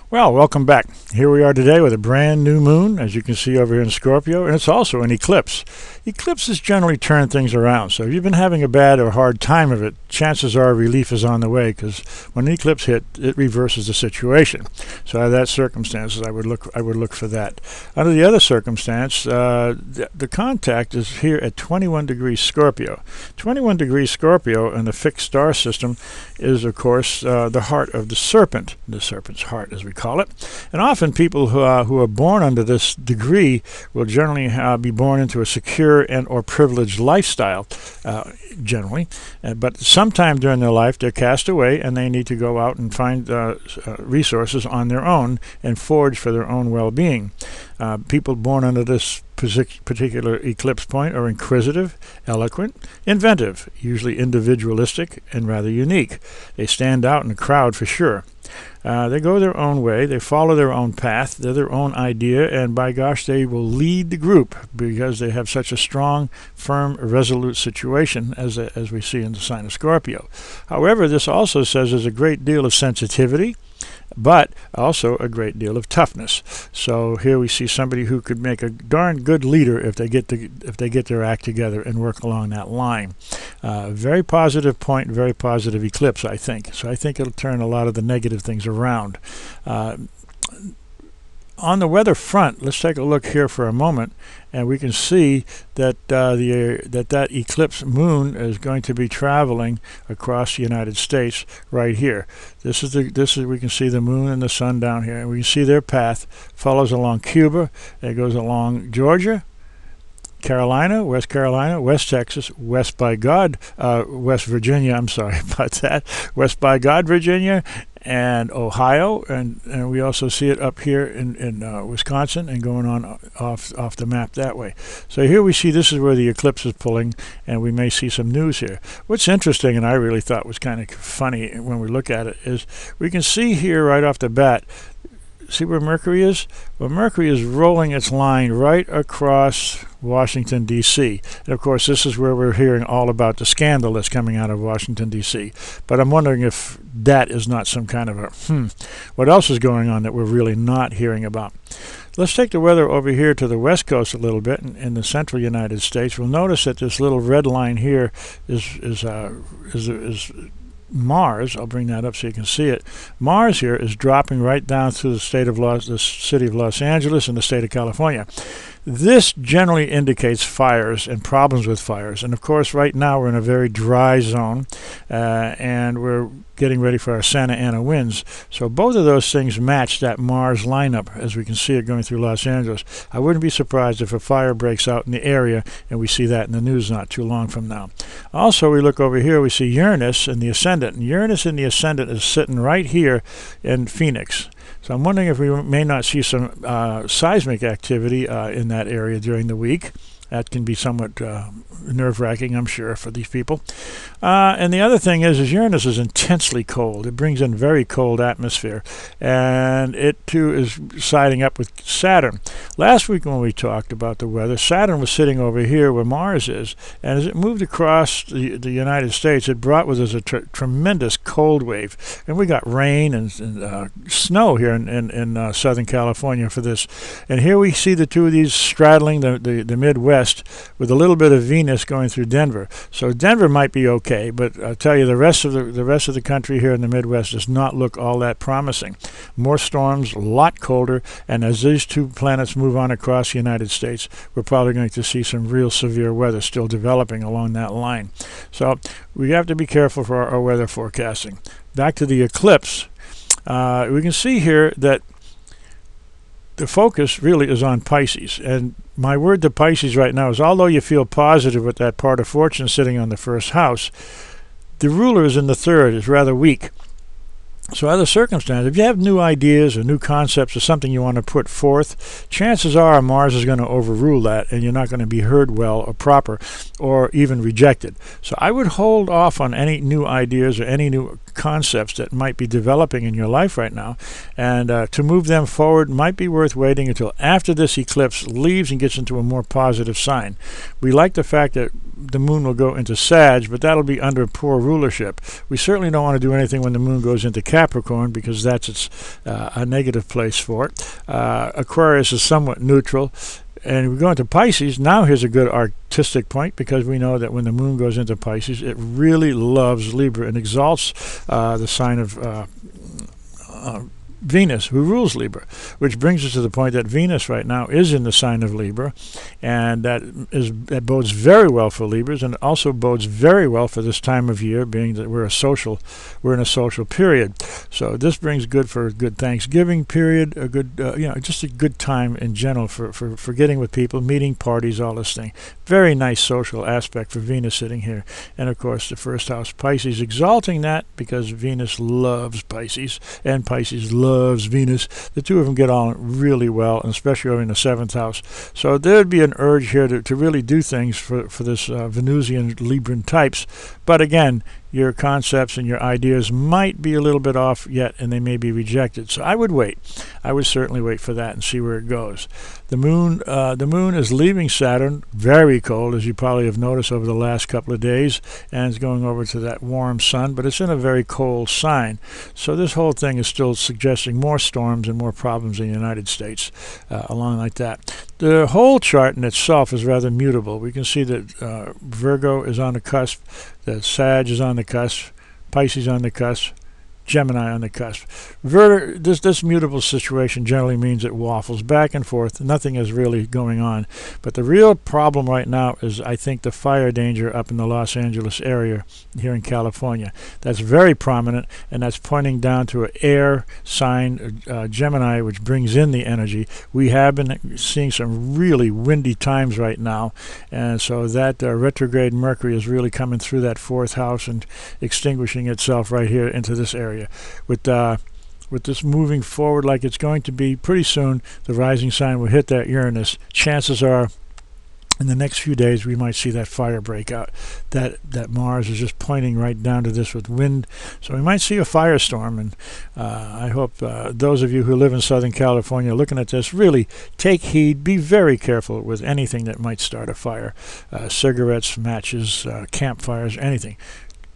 Well, welcome back. Here we are today with a brand new moon, as you can see over here in Scorpio, and it's also an eclipse. Eclipses generally turn things around, so if you've been having a bad or hard time of it, chances are relief is on the way, because when an eclipse hit, it reverses the situation. So out of that circumstances, I would look for that. Under the other circumstance, the contact is here at 21 degrees Scorpio. 21 degrees Scorpio in the fixed star system is, of course, the heart of the serpent's heart, as we call it. And often people who are born under this degree will generally be born into a secure and or privileged lifestyle, generally. But sometime during their life, they're cast away and they need to go out and find resources on their own and forge for their own well-being. People born under this particular eclipse point are inquisitive, eloquent, inventive, usually individualistic, and rather unique. They stand out in a crowd for sure. They go their own way, they follow their own path, they're their own idea, and by gosh, they will lead the group because they have such a strong, firm, resolute situation as we see in the sign of Scorpio. However, this also says there's a great deal of sensitivity, but also a great deal of toughness. So here we see somebody who could make a darn good leader if they get their act together and work along that line. Very positive point, very positive eclipse, I think. So I think it'll turn a lot of the negative things around. On the weather front, let's take a look here for a moment, and we can see that that eclipse moon is going to be traveling across the United States right here. This is we can see the moon and the sun down here, and we can see their path follows along Cuba. It goes along Georgia, Carolina, West Texas, West Virginia, I'm sorry about that, West by God, Virginia, and Ohio, and we also see it up here in Wisconsin and going on off the map that way. So here we see this is where the eclipse is pulling, and we may see some news here. What's interesting, and I really thought was kind of funny when we look at it, is we can see here right off the bat, see where Mercury is? Well, Mercury is rolling its line right across Washington, D.C. And of course, this is where we're hearing all about the scandal that's coming out of Washington, D.C. But I'm wondering if that is not some kind of a, what else is going on that we're really not hearing about? Let's take the weather over here to the west coast a little bit in the central United States. We'll notice that this little red line here is Mars. I'll bring that up so you can see it. Mars here is dropping right down through the city of Los Angeles and the state of California. This generally indicates fires and problems with fires. And of course, right now we're in a very dry zone, and we're getting ready for our Santa Ana winds. So both of those things match that Mars lineup as we can see it going through Los Angeles. I wouldn't be surprised if a fire breaks out in the area, and we see that in the news not too long from now. Also, we look over here, we see Uranus in the ascendant. And Uranus in the ascendant is sitting right here in Phoenix. So I'm wondering if we may not see some seismic activity in that area during the week. That can be somewhat nerve-wracking, I'm sure, for these people. And the other thing is Uranus is intensely cold. It brings in very cold atmosphere. And it, too, is siding up with Saturn. Last week when we talked about the weather, Saturn was sitting over here where Mars is. And as it moved across the United States, it brought with us a tremendous cold wave. And we got rain and snow here in Southern California for this. And here we see the two of these straddling the Midwest, with a little bit of Venus going through Denver. So Denver might be okay, but I'll tell you the rest of the country here in the Midwest does not look all that promising. More storms, a lot colder, and as these two planets move on across the United States, we're probably going to see some real severe weather still developing along that line. So we have to be careful for our weather forecasting. Back to the eclipse, we can see here that the focus really is on Pisces, and my word to Pisces right now is, although you feel positive with that part of fortune sitting on the first house, the ruler is in the third, is rather weak. So other circumstances, if you have new ideas or new concepts or something you want to put forth, chances are Mars is going to overrule that, and you're not going to be heard well or proper or even rejected. So I would hold off on any new ideas or any new concepts that might be developing in your life right now, and to move them forward might be worth waiting until after this eclipse leaves and gets into a more positive sign. We like the fact that the moon will go into Sag, but that'll be under poor rulership. We certainly don't want to do anything when the moon goes into Capricorn, because that's a negative place for it. Aquarius is somewhat neutral. And we go into Pisces. Now here's a good artistic point, because we know that when the moon goes into Pisces, it really loves Libra and exalts the sign of Venus, who rules Libra, which brings us to the point that Venus right now is in the sign of Libra, and that bodes very well for Libras, and it also bodes very well for this time of year, being that we're in a social period. So this brings good for a good Thanksgiving period, a good just a good time in general for getting with people, meeting, parties, all this thing. Very nice social aspect for Venus sitting here, and of course the first house Pisces exalting that, because Venus loves Pisces and Pisces loves Venus. The two of them get on really well, and especially over in the 7th house. So there'd be an urge here to really do things for this Venusian Libran types. But again, your concepts and your ideas might be a little bit off yet, and they may be rejected. So I would wait. I would certainly wait for that and see where it goes. The moon is leaving Saturn, very cold, as you probably have noticed over the last couple of days, and it's going over to that warm sun, but it's in a very cold sign. So this whole thing is still suggesting more storms and more problems in the United States, along like that. The whole chart in itself is rather mutable. We can see that Virgo is on the cusp, that Sag is on the cusp, Pisces on the cusp, Gemini on the cusp. This mutable situation generally means it waffles back and forth. Nothing is really going on. But the real problem right now is, I think, the fire danger up in the Los Angeles area here in California. That's very prominent, and that's pointing down to an air sign, Gemini, which brings in the energy. We have been seeing some really windy times right now, and so that retrograde Mercury is really coming through that 4th house and extinguishing itself right here into this area. With this moving forward like it's going to be, pretty soon the rising sign will hit that Uranus. Chances are in the next few days we might see that fire break out. That Mars is just pointing right down to this with wind, so we might see a firestorm. And I hope those of you who live in Southern California looking at this really take heed. Be very careful with anything that might start a fire, cigarettes, matches, campfires, anything.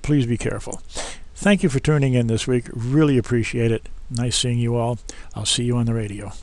Please be careful. Thank you for tuning in this week. Really appreciate it. Nice seeing you all. I'll see you on the radio.